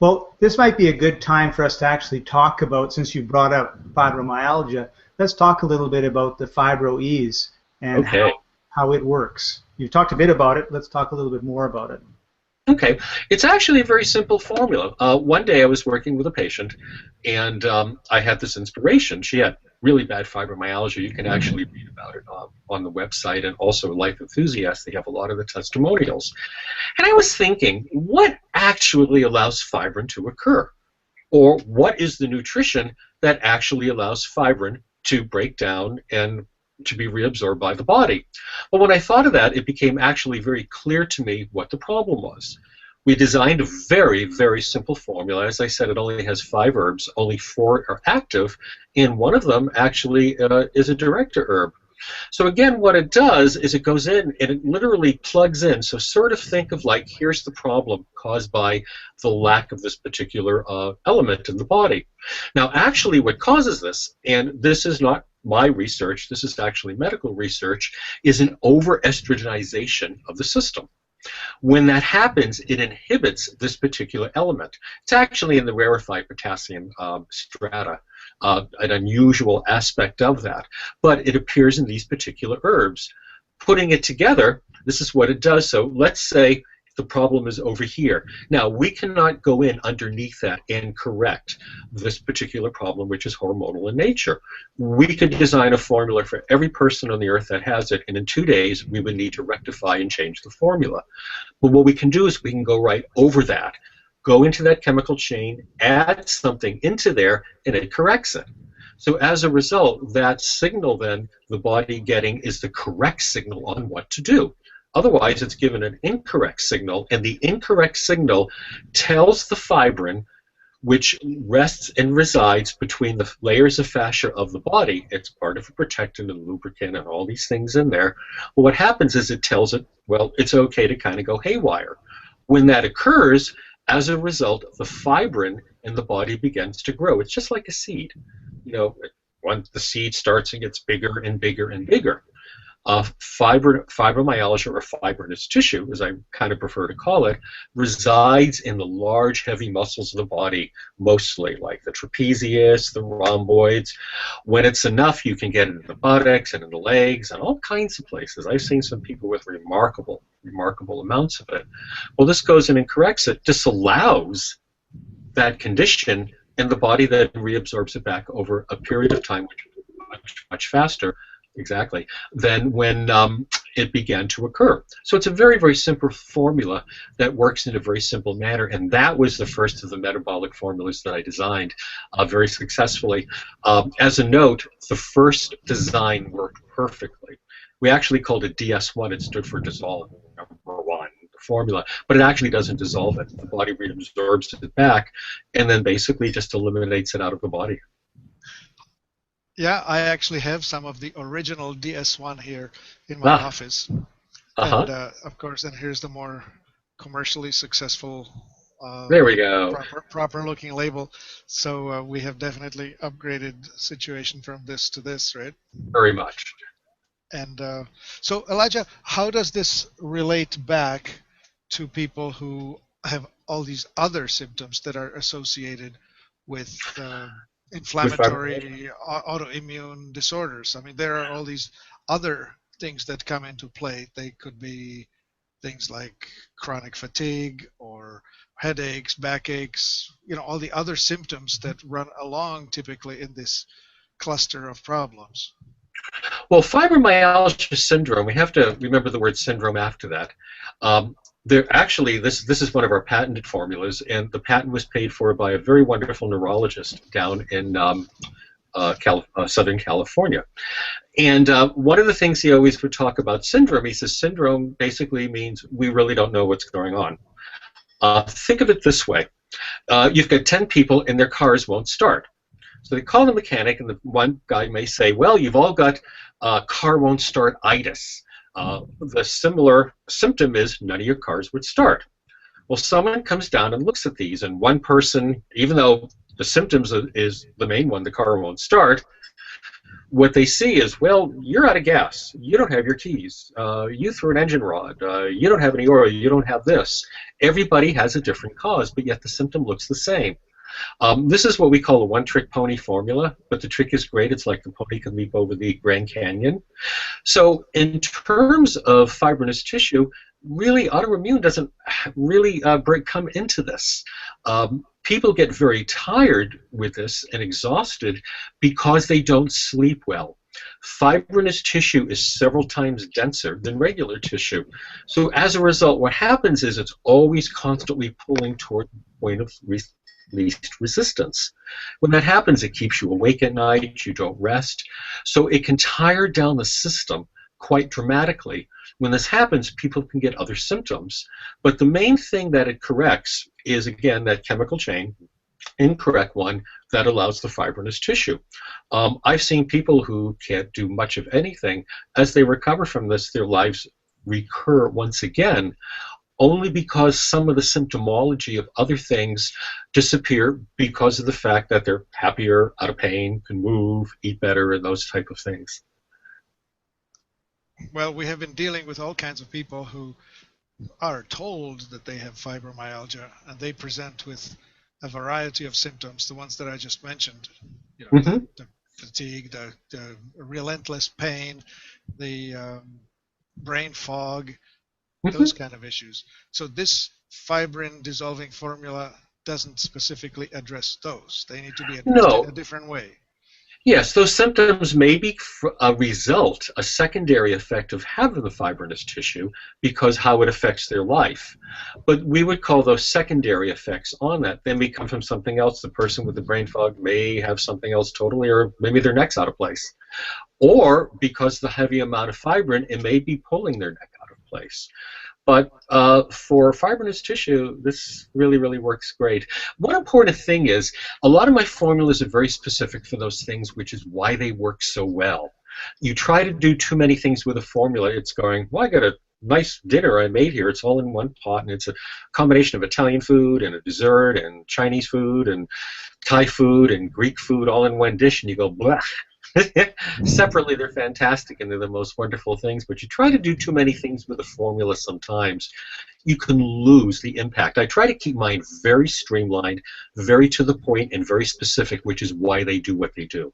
Well, this might be a good time for us to actually talk about, since you brought up fibromyalgia, let's talk a little bit about the Fibro Ease and how it works. You've talked a bit about it. Let's talk a little bit more about it. Okay. It's actually a very simple formula. One day I was working with a patient, and I had this inspiration. She had really bad fibromyalgia. You can actually read about it on the website, and also Life Enthusiast. They have a lot of the testimonials. And I was thinking, what actually allows fibrin to occur? Or what is the nutrition that actually allows fibrin to break down and to be reabsorbed by the body? Well, when I thought of that, it became actually very clear to me what the problem was. We designed a very, very simple formula. As I said, it only has 5 herbs, only 4 are active, and one of them actually is a director herb. So again, what it does is it goes in and it literally plugs in. So sort of think of like, here's the problem caused by the lack of this particular element in the body. Now, actually what causes this, and this is not my research, this is actually medical research, is an over-estrogenization of the system. When that happens, it inhibits this particular element. It's actually in the rarefied potassium strata, an unusual aspect of that, but it appears in these particular herbs. Putting it together, this is what it does. So let's say the problem is over here. Now, we cannot go in underneath that and correct this particular problem, which is hormonal in nature. We could design a formula for every person on the earth that has it, and in 2 days, we would need to rectify and change the formula. But what we can do is we can go right over that, go into that chemical chain, add something into there, and it corrects it. So as a result, that signal then the body getting is the correct signal on what to do. Otherwise, it's given an incorrect signal, and the incorrect signal tells the fibrin, which rests and resides between the layers of fascia of the body. It's part of a protectant and lubricant and all these things in there. Well, what happens is it tells it, well, it's okay to kind of go haywire. When that occurs, as a result, the fibrin in the body begins to grow. It's just like a seed. You know, once the seed starts and gets bigger and bigger and bigger. Fibromyalgia, or fibrinous tissue, as I kind of prefer to call it, resides in the large, heavy muscles of the body, mostly, like the trapezius, the rhomboids. When it's enough, you can get it in the buttocks and in the legs and all kinds of places. I've seen some people with remarkable amounts of it. Well, this goes in and corrects it, disallows that condition, and the body then reabsorbs it back over a period of time, which is much, much faster. Exactly, than when it began to occur. So it's a very, very simple formula that works in a very simple manner, and that was the first of the metabolic formulas that I designed very successfully. As a note, the first design worked perfectly. We actually called it DS1. It stood for dissolve, number 1, the formula, but it actually doesn't dissolve it. The body reabsorbs it back and then basically just eliminates it out of the body. Yeah, I actually have some of the original DS1 here in my office. And of course, and here's the more commercially successful, there we go, proper looking label. So we have definitely upgraded the situation from this to this, right? Very much. And so, Elijah, how does this relate back to people who have all these other symptoms that are associated with inflammatory, autoimmune disorders? I mean, there are all these other things that come into play. They could be things like chronic fatigue or headaches, backaches, you know, all the other symptoms that run along typically in this cluster of problems. Well, fibromyalgia syndrome, we have to remember the word syndrome after that. Actually, this is one of our patented formulas, and the patent was paid for by a very wonderful neurologist down in Southern California. And one of the things he always would talk about syndrome, he says syndrome basically means we really don't know what's going on. Think of it this way. You've got 10 people and their cars won't start. So they call the mechanic, and the one guy may say, well, you've all got car won't start-itis. The similar symptom is none of your cars would start. Well, someone comes down and looks at these, and one person, even though the symptoms is the main one, the car won't start, what they see is, well, you're out of gas. You don't have your keys. You threw an engine rod. You don't have any oil. You don't have this. Everybody has a different cause, but yet the symptom looks the same. This is what we call a one-trick pony formula, but the trick is great. It's like the pony can leap over the Grand Canyon. So in terms of fibrinous tissue, really autoimmune doesn't really come into this. People get very tired with this and exhausted because they don't sleep well. Fibrinous tissue is several times denser than regular tissue. So as a result, what happens is it's always constantly pulling toward the point of least resistance. When that happens, it keeps you awake at night, you don't rest. So it can tire down the system quite dramatically. When this happens, people can get other symptoms. But the main thing that it corrects is, again, that chemical chain, incorrect one, that allows the fibrinous tissue. I've seen people who can't do much of anything. As they recover from this, their lives recur once again, only because some of the symptomology of other things disappear because of the fact that they're happier, out of pain, can move, eat better, and those type of things. Well, we have been dealing with all kinds of people who are told that they have fibromyalgia, and they present with a variety of symptoms, the ones that I just mentioned, you know, the fatigue, the relentless pain, the brain fog, those kind of issues. So this fibrin dissolving formula doesn't specifically address those. They need to be addressed in a different way. Yes, those symptoms may be a secondary effect of having the fibrinous tissue because how it affects their life. But we would call those secondary effects on that. They may come from something else. The person with the brain fog may have something else totally, or maybe their neck's out of place. Or because the heavy amount of fibrin, it may be pulling their neck out of place. But for fibrinous tissue, this really, really works great. One important thing is, a lot of my formulas are very specific for those things, which is why they work so well. You try to do too many things with a formula, it's going, well, I got a nice dinner I made here. It's all in one pot, and it's a combination of Italian food and a dessert and Chinese food and Thai food and Greek food all in one dish, and you go, blah. Separately, they're fantastic and they're the most wonderful things, but you try to do too many things with a formula sometimes, you can lose the impact. I try to keep mine very streamlined, very to the point, and very specific, which is why they do what they do.